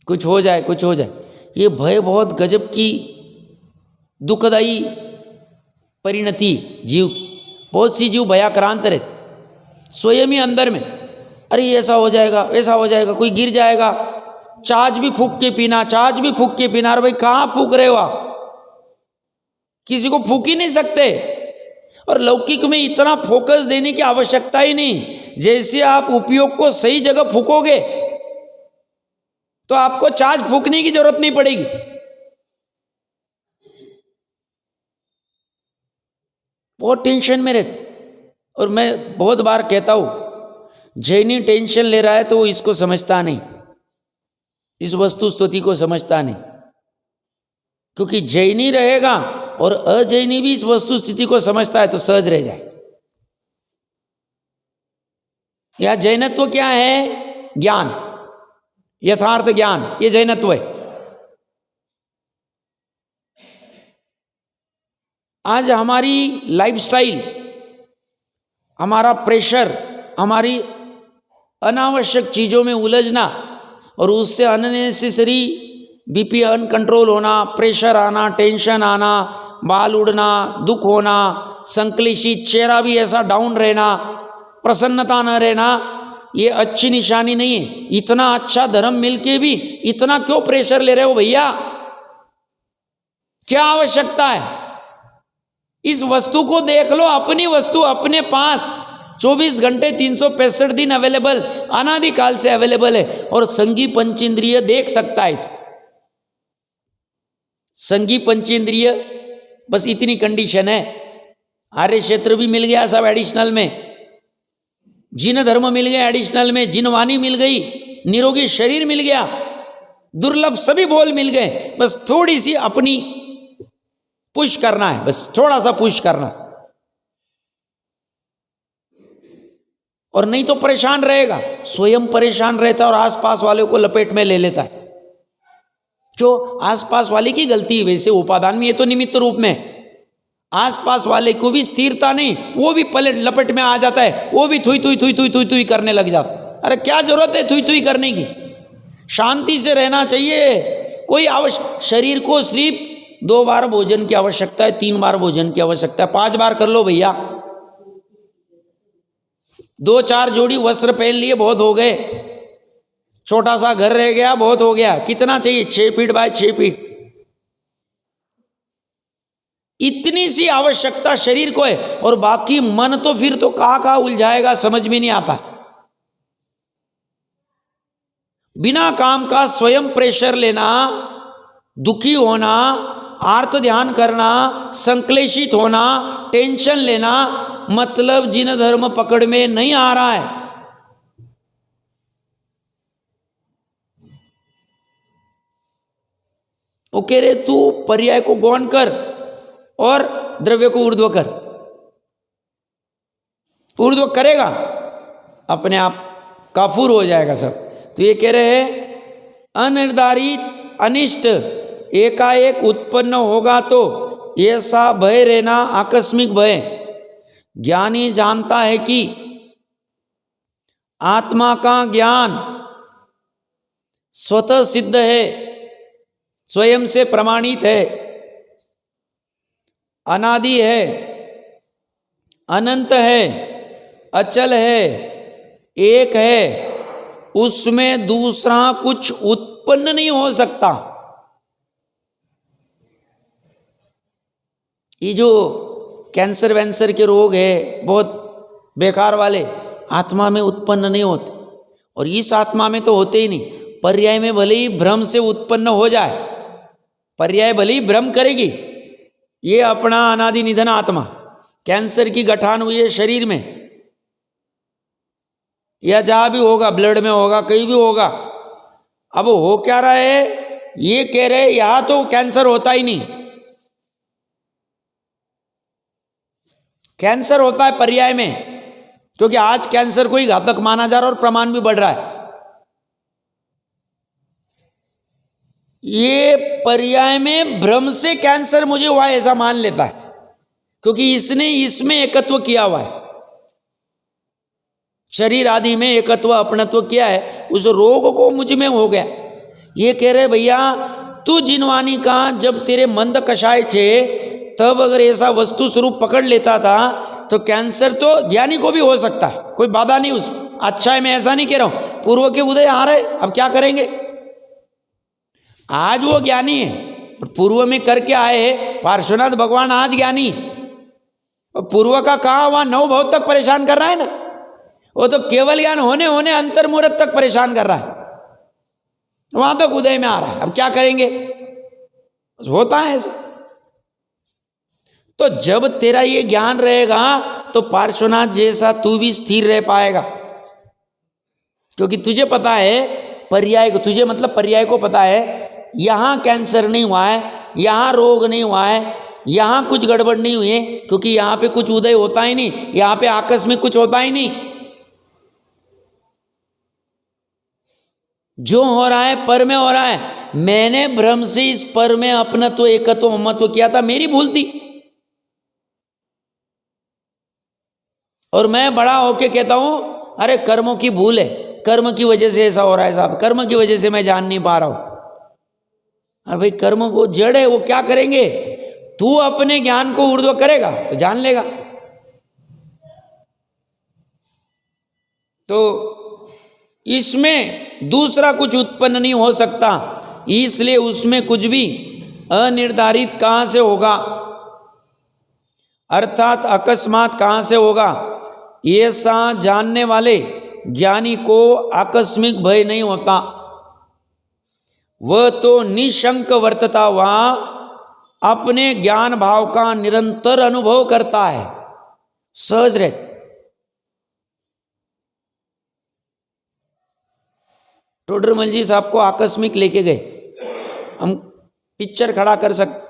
[SPEAKER 1] कुछ हो जाए कुछ हो जाए, ये भय बहुत गजब की दुखदाई परिणति। जीव बहुत सी जीव भयाक्रांत रहते स्वयं ही अंदर में, अरे ऐसा हो जाएगा वैसा हो जाएगा, कोई गिर जाएगा, चाच भी फूक के पीना, चाच भी फूक के पीना। अरे भाई कहाँ फूक रहे हो आप? किसी को फूक ही नहीं सकते। और लौकिक में इतना फोकस देने की आवश्यकता ही नहीं। जैसे आप उपयोग को सही जगह फूकोगे तो आपको चार्ज फूकने की जरूरत नहीं पड़ेगी। बहुत टेंशन में रहते। और मैं बहुत बार कहता हूं जैनी टेंशन ले रहा है तो वो इसको समझता नहीं, इस वस्तु स्तुति को समझता नहीं। क्योंकि जैनी रहेगा और अजैनी भी इस वस्तु स्थिति को समझता है तो सहज रह जाए। या जैनत्व क्या है? ज्ञान, यथार्थ ज्ञान, ये जैनत्व है। आज हमारी लाइफस्टाइल, हमारा प्रेशर, हमारी अनावश्यक चीजों में उलझना और उससे अननेसेसरी बीपी अनकंट्रोल होना, प्रेशर आना, टेंशन आना, बाल उड़ना, दुख होना, संक्लेशित चेहरा भी ऐसा डाउन रहना, प्रसन्नता न रहना, ये अच्छी निशानी नहीं है। इतना अच्छा धर्म मिलके भी इतना क्यों प्रेशर ले रहे हो भैया? क्या आवश्यकता है? इस वस्तु को देख लो, अपनी वस्तु अपने पास 24 घंटे 365 दिन अवेलेबल, अनादिकाल से अवेलेबल है। और संगी पंचेंद्रिय देख सकता है इसको। संगी पंचेंद्रिय बस इतनी कंडीशन है। आर्य क्षेत्र भी मिल गया सब एडिशनल में, जिन धर्म मिल गया एडिशनल में, जिन वाणी मिल गई, निरोगी शरीर मिल गया, दुर्लभ सभी बोल मिल गए। बस थोड़ी सी अपनी पुश करना है, बस थोड़ा सा पुश करना। और नहीं तो परेशान रहेगा, स्वयं परेशान रहता है और आसपास वाले को लपेट में ले लेता है। जो आसपास वाले की गलती, वैसे उपादान में ये तो निमित्त रूप में, आसपास वाले को भी स्थिरता नहीं, वो भी पलट लपट में आ जाता है, वो भी Thuy Thuy Thuy Thuy Thuy Thuy करने लग जाता। अरे क्या जरूरत है थुई थुई करने की? शांति से रहना चाहिए। कोई शरीर को सिर्फ 2 बार भोजन की आवश्यकता है, 3 बार भोजन की आवश्यकता है, 5 बार कर लो भैया। 2-4 जोड़ी वस्त्र पहन लिए बहुत हो गए, छोटा सा घर रह गया बहुत हो गया। कितना चाहिए? 6 फीट बाय 6 फीट, इतनी सी आवश्यकता शरीर को है। और बाकी मन तो फिर तो कहाँ उलझाएगा, समझ में नहीं आता। बिना काम का स्वयं प्रेशर लेना, दुखी होना, आर्त ध्यान करना, संक्लेशित होना, टेंशन लेना, मतलब जिन धर्म पकड़ में नहीं आ रहा है। वो कह रहे तू पर्याय को गौण कर और द्रव्य को ऊर्ध्व कर। ऊर्ध्व करेगा अपने आप काफूर हो जाएगा सब। तो ये कह रहे हैं अनिर्धारित अनिष्ट एकाएक उत्पन्न होगा तो ऐसा भय रहना आकस्मिक भय। ज्ञानी जानता है कि आत्मा का ज्ञान स्वतः सिद्ध है, स्वयं से प्रमाणित है, अनादि है, अनंत है, अचल है, एक है, उसमें दूसरा कुछ उत्पन्न नहीं हो सकता। ये जो कैंसर वैंसर के रोग है बहुत बेकार वाले, आत्मा में उत्पन्न नहीं होते। और इस आत्मा में तो होते ही नहीं, पर्याय में भले ही भ्रम से उत्पन्न हो जाए पर्याय भले ही भ्रम करेगी, ये अपना अनादि निधन आत्मा कैंसर की गठान हुई है शरीर में, या जहां भी होगा, ब्लड में होगा, कहीं भी होगा। अब हो क्या रहा है, ये कह रहे यहां तो कैंसर होता ही नहीं, कैंसर होता है पर्याय में, क्योंकि आज कैंसर को ही घातक माना जा रहा है और प्रमाण भी बढ़ रहा है। ये पर्याय में भ्रम से कैंसर मुझे हुआ ऐसा मान लेता है, क्योंकि इसने इसमें एकत्व किया हुआ है, शरीर आदि में एकत्व अपनत्व किया है, उस रोग को मुझ में हो गया। ये कह रहे भैया तू जिनवानी का जब तेरे मंद कषाय थे तब अगर ऐसा वस्तु स्वरूप पकड़ लेता था तो कैंसर तो ज्ञानी को भी हो सकता है, कोई बाधा नहीं उस। अच्छा है, मैं ऐसा नहीं कह रहा हूं, पूर्व के उदय आ रहे, अब क्या करेंगे। आज वो ज्ञानी है, पूर्व में करके आए हैं पार्श्वनाथ भगवान, आज ज्ञानी। पूर्व का कहा वहां 9 भव तक परेशान कर रहा है ना, वो तो केवल ज्ञान होने होने अंतर्मुहूर्त तक परेशान कर रहा है, वहां तक उदय में आ रहा है। अब क्या करेंगे, होता है ऐसा। तो जब तेरा ये ज्ञान रहेगा तो पार्श्वनाथ जैसा तू भी स्थिर रह पाएगा, क्योंकि तुझे पता है पर्याय को, तुझे मतलब पर्याय को पता है यहां कैंसर नहीं हुआ है, यहां रोग नहीं हुआ है, यहां कुछ गड़बड़ नहीं हुई है, क्योंकि यहां पे कुछ उदय होता ही नहीं, यहां पे आकस्मिक कुछ होता ही नहीं। जो हो रहा है पर में हो रहा है। मैंने भ्रम से इस पर में अपनत्व एकत्व ममत्व किया था, मेरी भूल थी। और मैं बड़ा होके कहता हूं अरे कर्मों की भूल है, कर्म की वजह से ऐसा हो रहा है साहब, कर्म की वजह से मैं जान नहीं पा रहा हूं। अरे भाई कर्म को जड़ है, वो क्या करेंगे, तू अपने ज्ञान को ऊर्ध्व करेगा तो जान लेगा। तो इसमें दूसरा कुछ उत्पन्न नहीं हो सकता, इसलिए उसमें कुछ भी अनिर्धारित कहां से होगा, अर्थात अकस्मात कहां से होगा। ऐसा जानने वाले ज्ञानी को आकस्मिक भय नहीं होता, वह तो निशंक वर्तता हुआ अपने ज्ञान भाव का निरंतर अनुभव करता है, सहज रहता। टोडरमल जी साहब को आकस्मिक लेके गए, हम पिक्चर खड़ा कर सकते,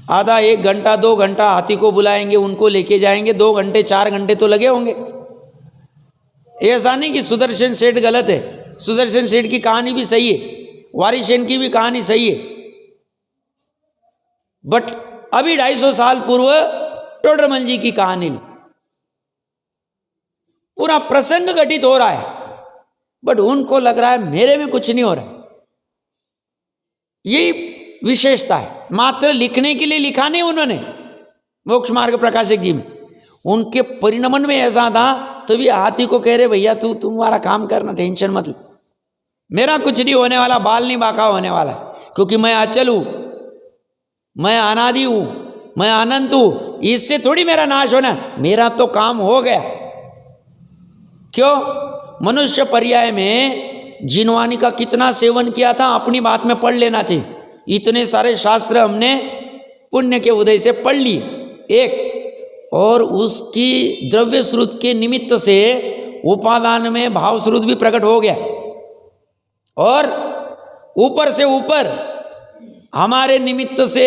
[SPEAKER 1] आधा 1 घंटा 2 घंटा हाथी को बुलाएंगे, उनको लेके जाएंगे, 2 घंटे 4 घंटे तो लगे होंगे। ऐसा नहीं कि सुदर्शन सेठ गलत है, सुदर्शन सेठ की कहानी भी सही है, वारिसेन की भी कहानी सही है, बट अभी 250 साल पूर्व टोडरमल जी की कहानी, पूरा प्रसंग घटित हो रहा है, बट उनको लग रहा है मेरे में कुछ नहीं हो रहा। यही विशेषता है, मात्र लिखने के लिए लिखा नहीं उन्होंने मोक्ष मार्ग प्रकाशक जी में, उनके परिणमन में ऐसा था। तो भी हाथी को कह रहे भैया तू तुम्हारा काम करना, टेंशन मत ले, मेरा कुछ नहीं होने वाला, बाल नहीं बाका होने वाला, क्योंकि मैं अचल हूं, मैं अनादि हूं, मैं अनंत हूं, इससे थोड़ी मेरा नाश होना, मेरा तो काम हो गया। क्यों, मनुष्य पर्याय में जिनवानी का कितना सेवन किया था, अपनी बात में पढ़ लेना चाहिए। इतने सारे शास्त्र हमने पुण्य के उदय से पढ़ ली एक, और उसकी द्रव्य श्रुत के निमित्त से उपादान में भाव श्रुत भी प्रकट हो गया, और ऊपर से ऊपर हमारे निमित्त से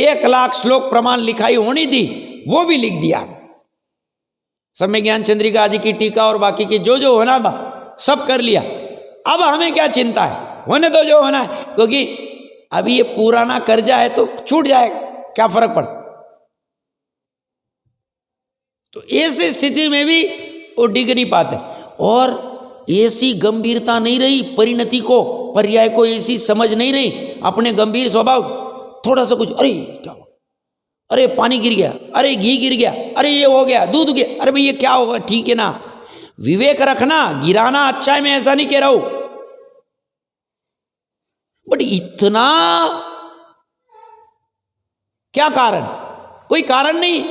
[SPEAKER 1] 1 लाख श्लोक प्रमाण लिखाई होनी थी, वो भी लिख दिया। सम्यक ज्ञान चंद्रिका आदि की टीका और बाकी की जो जो होना था सब कर लिया। अब हमें क्या चिंता है, होने दो जो होना है, क्योंकि अभी ये पुराना कर्जा है तो छूट जाएगा, क्या फर्क पड़ता। तो ऐसी स्थिति में भी वो डिग नहीं पाते, और ऐसी गंभीरता नहीं रही परिणति को, पर्याय को ऐसी समझ नहीं रही, अपने गंभीर स्वभाव, थोड़ा सा कुछ अरे क्या, अरे पानी गिर गया, अरे घी गिर गया, अरे ये हो गया, दूध गया, अरे भाई ये क्या होगा, ठीक है ना, विवेक रखना, गिराना अच्छा है, मैं ऐसा नहीं कह रहा हूं, बट इतना क्या कारण, कोई कारण नहीं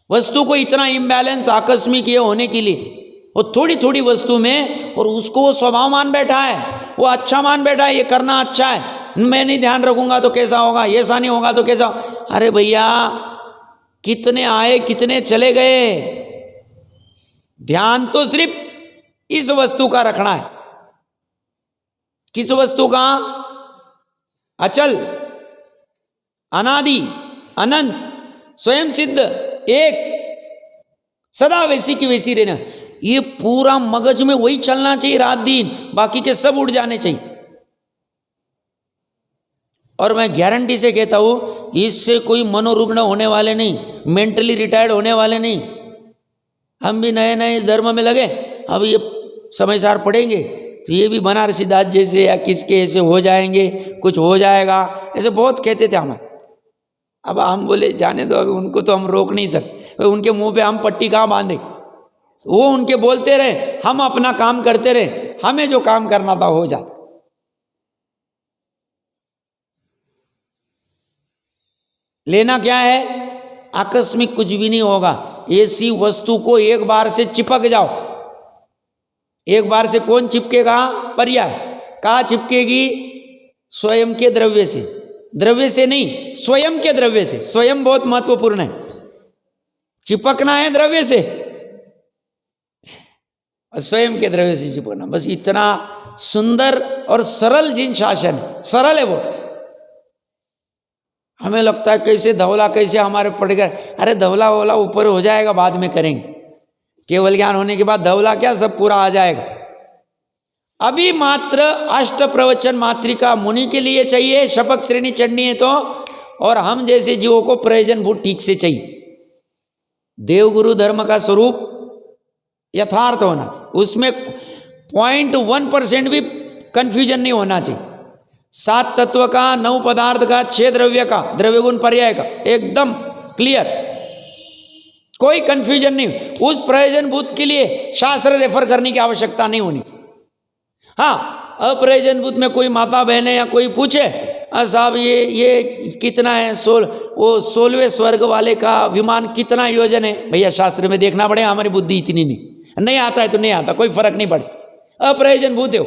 [SPEAKER 1] वस्तु को इतना इम्बैलेंस आकस्मिक ये होने के लिए, वो थोड़ी थोड़ी वस्तु में, और उसको वो स्वभाव मान बैठा है, वो अच्छा मान बैठा है, ये करना अच्छा है, मैं नहीं ध्यान रखूंगा तो कैसा होगा, ऐसा नहीं होगा तो कैसा। अरे भैया, कितने आए कितने चले गए, ध्यान तो सिर्फ इस वस्तु का रखना है। किस वस्तु का? अचल, अनादि, अनंत, स्वयं सिद्ध, एक, सदा वैसी की वैसी रहना। ये पूरा मगज में वही चलना चाहिए रात दिन, बाकी के सब उड़ जाने चाहिए। और मैं गारंटी से कहता हूं, इससे कोई मनोरुग्ण होने वाले नहीं, मेंटली रिटायर्ड होने वाले नहीं। हम भी नए नए धर्म में लगे, अब ये समाचार पढ़ेंगे तो ये भी बनारसी दास जैसे या किसके ऐसे हो जाएंगे, कुछ हो जाएगा, ऐसे बहुत कहते थे हमें। अब हम बोले जाने दो, अभी उनको तो हम रोक नहीं सकते, उनके मुंह पे हम पट्टी कहाँ बांधे। वो उनके बोलते रहे, हम अपना काम करते रहे, हमें जो काम करना था हो जाता। लेना क्या है? आकस्मिक कुछ भी नहीं होगा। ऐसी वस्तु को एक बार से चिपक जाओ। एक बार से कौन चिपकेगा? पर्याय। कहाँ चिपकेगी? स्वयं के द्रव्य से। द्रव्य से नहीं, स्वयं के द्रव्य से। स्वयं बहुत महत्वपूर्ण है। चिपकना है द्रव्य से, स्वयं के द्रव्य से चिपकना। बस इतना सुंदर और सरल जिन शासन है, सरल है वो। हमें लगता है कैसे धवला कैसे हमारे पड़ गए। अरे धवला वोला ऊपर हो जाएगा, बाद में करेंगे। केवल ज्ञान होने के बाद धवला क्या, सब पूरा आ जाएगा। अभी मात्र अष्ट प्रवचन मात्रिका मुनि के लिए चाहिए, शपथ श्रेणी चढ़नी है तो, और हम जैसे जीवों को प्रयोजन भूत ठीक से चाहिए। देवगुरु धर्म का स्वरूप यथार्थ होना चाहिए, उसमें 0.1% भी कंफ्यूजन नहीं होना चाहिए। 7 तत्व का, 9 पदार्थ का, 6 द्रव्य का, द्रव्य गुण पर्याय का, एकदम क्लियर, कोई कंफ्यूजन नहीं। उस प्रयोजन भूत के लिए शास्त्र रेफर करने की आवश्यकता नहीं होनी। हाँ, अप्रयोजन भूत में कोई माता बहने या कोई पूछे, साहब ये कितना है, 16वें स्वर्ग वाले का विमान कितना योजन है, भैया शास्त्र में देखना पड़ेगा, हमारी बुद्धि इतनी नहीं आता है तो नहीं आता, कोई फर्क नहीं पड़ता। अप्रयोजन भूत है,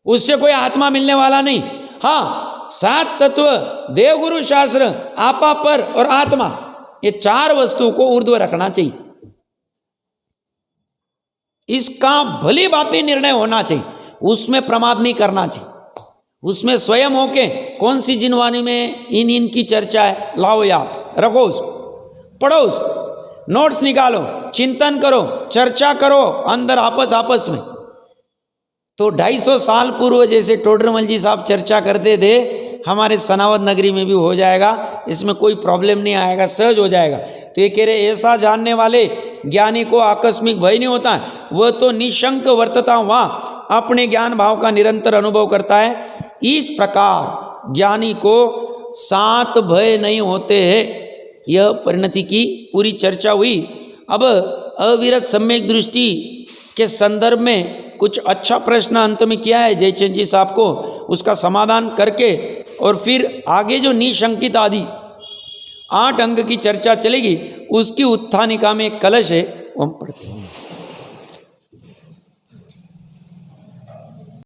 [SPEAKER 1] उससे कोई आत्मा मिलने वाला नहीं। हाँ, 7 तत्व, देवगुरु शास्त्र, आपा पर और आत्मा, ये 4 वस्तु को ऊर्ध्व रखना चाहिए। इसका भली भांति निर्णय होना चाहिए, उसमें प्रमाद नहीं करना चाहिए। उसमें स्वयं होके कौन सी जिनवानी में इन की चर्चा है, लाओ याद रखो, उसको पढ़ो, उसको नोट्स निकालो, चिंतन करो, चर्चा करो अंदर आपस में। तो 250 साल पूर्व जैसे टोडरमल जी साहब चर्चा करते थे, हमारे सनावद नगरी में भी हो जाएगा, इसमें कोई प्रॉब्लम नहीं आएगा, सहज हो जाएगा। तो ये कह रहे, ऐसा जानने वाले ज्ञानी को आकस्मिक भय नहीं होता है, वह तो निशंक वर्तता हुआ अपने ज्ञान भाव का निरंतर अनुभव करता है। इस प्रकार ज्ञानी को 7 भय नहीं होते हैं। यह परिणति की पूरी चर्चा हुई। अब अविरत सम्यक दृष्टि के संदर्भ में कुछ अच्छा प्रश्न अंत में किया है जयचंद जी साहब को, उसका समाधान करके और फिर आगे जो निशंकित आदि 8 अंग की चर्चा चलेगी, उसकी उत्थानिका में एक कलश है, वो हम पढ़ते हैं।